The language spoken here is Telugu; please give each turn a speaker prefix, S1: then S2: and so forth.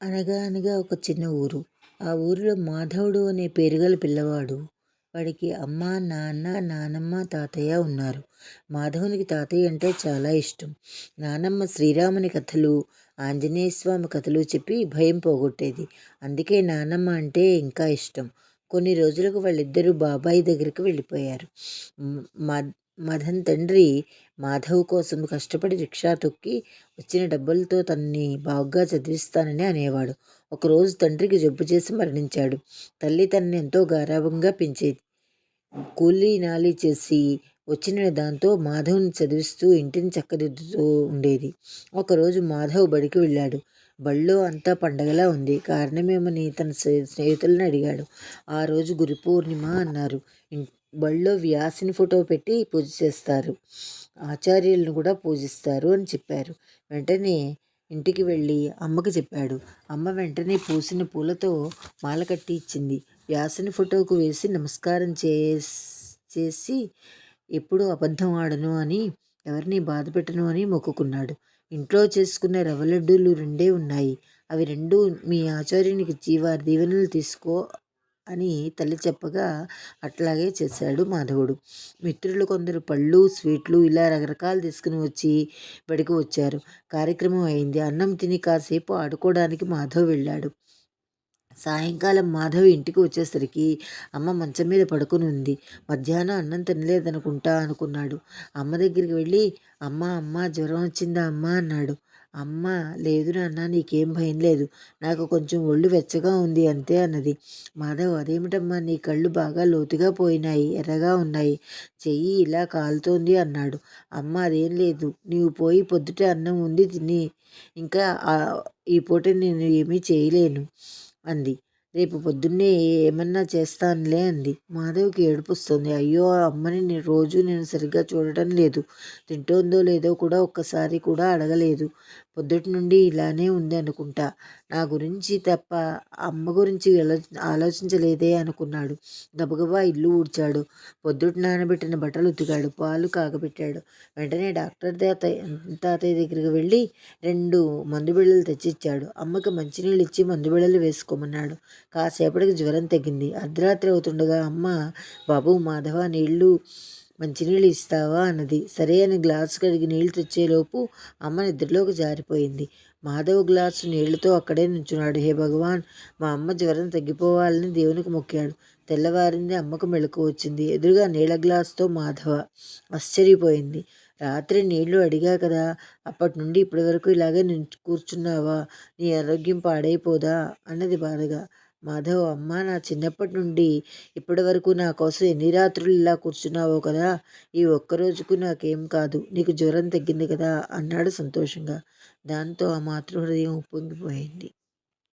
S1: అనగా అనగా ఒక చిన్న ఊరు. ఆ ఊరిలో మాధవుడు అనే పేరుగల పిల్లవాడు. వాడికి అమ్మ, నాన్న, నానమ్మ, తాతయ్య ఉన్నారు. మాధవునికి తాతయ్య అంటే చాలా ఇష్టం. నానమ్మ శ్రీరాముని కథలు, ఆంజనేయ స్వామి కథలు చెప్పి భయం పోగొట్టేది. అందుకే నానమ్మ అంటే ఇంకా ఇష్టం. కొన్ని రోజులకు వాళ్ళిద్దరూ బాబాయి దగ్గరికి వెళ్ళిపోయారు. మదన్ తండ్రి మాధవ్ కోసం కష్టపడి రిక్షా తొక్కి వచ్చిన డబ్బులతో తనని బాగా చదివిస్తానని అనేవాడు. ఒకరోజు తండ్రికి జబ్బు చేసి మరణించాడు. తల్లి తనని ఎంతో గారాబంగా పెంచేది. కూలీ నాలి చేసి వచ్చిన దాంతో మాధవ్ని చదివిస్తూ ఇంటిని చక్కదిద్దుతూ ఉండేది. ఒకరోజు మాధవ్ బడికి వెళ్ళాడు. బళ్ళో అంతా పండగలా ఉంది. కారణమేమని తన స్నేహితులను అడిగాడు. ఆ రోజు గురు పూర్ణిమ అన్నారు. బళ్ళో వ్యాసుని ఫోటో పెట్టి పూజ చేస్తారు, ఆచార్యులను కూడా పూజిస్తారు అని చెప్పారు. వెంటనే ఇంటికి వెళ్ళి అమ్మకి చెప్పాడు. అమ్మ వెంటనే పూసిన పూలతో మాల కట్టి ఇచ్చింది. వ్యాసుని ఫోటోకు వేసి నమస్కారం చేసి ఎప్పుడూ అబద్ధం ఆడను అని, ఎవరిని బాధ పెట్టను అని మొక్కుకున్నాడు. ఇంట్లో చేసుకున్న రవ్వ లడ్డూలు రెండే ఉన్నాయి. అవి రెండు మీ ఆచార్యునికి ఇచ్చి వారి దీవెనలు తీసుకో అని తల్లి చెప్పగా అట్లాగే చేశాడు మాధవుడు. మిత్రులు కొందరు పళ్ళు, స్వీట్లు ఇలా రకరకాలు తీసుకుని వచ్చి బడికి వచ్చారు. కార్యక్రమం అయింది. అన్నం తిని కాసేపు ఆడుకోవడానికి మాధవ్ వెళ్ళాడు. సాయంకాలం మాధవి ఇంటికి వచ్చేసరికి అమ్మ మంచం మీద పడుకుని ఉంది. మధ్యాహ్నం అన్నం తినలేదనుకుంటా అనుకున్నాడు. అమ్మ దగ్గరికి వెళ్ళి అమ్మ జ్వరం వచ్చిందా అమ్మ అన్నాడు. అమ్మ లేదు నాన్న, నీకేం భయం లేదు, నాకు కొంచెం ఒళ్ళు వెచ్చగా ఉంది అంతే అన్నది. మాధవ్ అదేమిటమ్మా, నీ కళ్ళు బాగా లోతుగా పోయినాయి, ఎర్రగా ఉన్నాయి, చెయ్యి ఇలా కాలుతోంది అన్నాడు. అమ్మ అదేం లేదు, నీవు పోయి పొద్దుట అన్నం ఉంది తిని ఇంకా ఈ పూట నేను ఏమీ చేయలేను అంది. రేపు పొద్దున్నే ఏమన్నా చేస్తానులే అంది. మాధవ్కి ఏడుపొస్తుంది. అయ్యో అమ్మని నేను సరిగ్గా చూడటం లేదు, తింటోందో లేదో కూడా ఒక్కసారి కూడా అడగలేదు, పొద్దుటి నుండి ఇలానే ఉంది అనుకుంటా, నా గురించి తప్ప అమ్మ గురించి ఆలోచించలేదే అనుకున్నాడు. గబగబా ఇల్లు ఊడ్చాడు. పొద్దుట నానబెట్టిన బట్టలు ఉతికాడు. పాలు కాగబెట్టాడు. వెంటనే డాక్టర్ తాతయ్య దగ్గరికి వెళ్ళి 2 మందు బిళ్ళలు తెచ్చిచ్చాడు. అమ్మకి మంచినీళ్ళు ఇచ్చి మందు బిళ్ళలు వేసుకోమన్నాడు. కాసేపటికి జ్వరం తగ్గింది. అర్ధరాత్రి అవుతుండగా అమ్మ, బాబు మాధవ మంచినీళ్ళు ఇస్తావా అన్నది. సరే అని గ్లాసు కడిగి నీళ్లు తెచ్చేలోపు అమ్మ నిద్రలోకి జారిపోయింది. మాధవ్ గ్లాసు నీళ్లతో అక్కడే నుంచున్నాడు. హే భగవాన్, మా అమ్మ జ్వరం తగ్గిపోవాలని దేవునికి మొక్కాడు. తెల్లవారింది. అమ్మకు మెళకువ వచ్చింది. ఎదురుగా నీళ్ళ గ్లాసుతో మాధవ. ఆశ్చర్యపోయింది. రాత్రి నీళ్లు అడిగా కదా, అప్పటి నుండి ఇప్పటి వరకు ఇలాగే కూర్చున్నావా, నీ ఆరోగ్యం పాడైపోదా అన్నది బాధగా. మాధవ్, అమ్మ నా చిన్నప్పటి నుండి ఇప్పటి వరకు నా కోసం ఎన్ని రాత్రులు ఇలా కూర్చున్నావో కదా, ఈ ఒక్కరోజుకు నాకేం కాదు, నీకు జ్వరం తగ్గింది కదా అన్నాడు సంతోషంగా. దాంతో ఆ మాతృహృదయం ఉప్పొంగిపోయింది.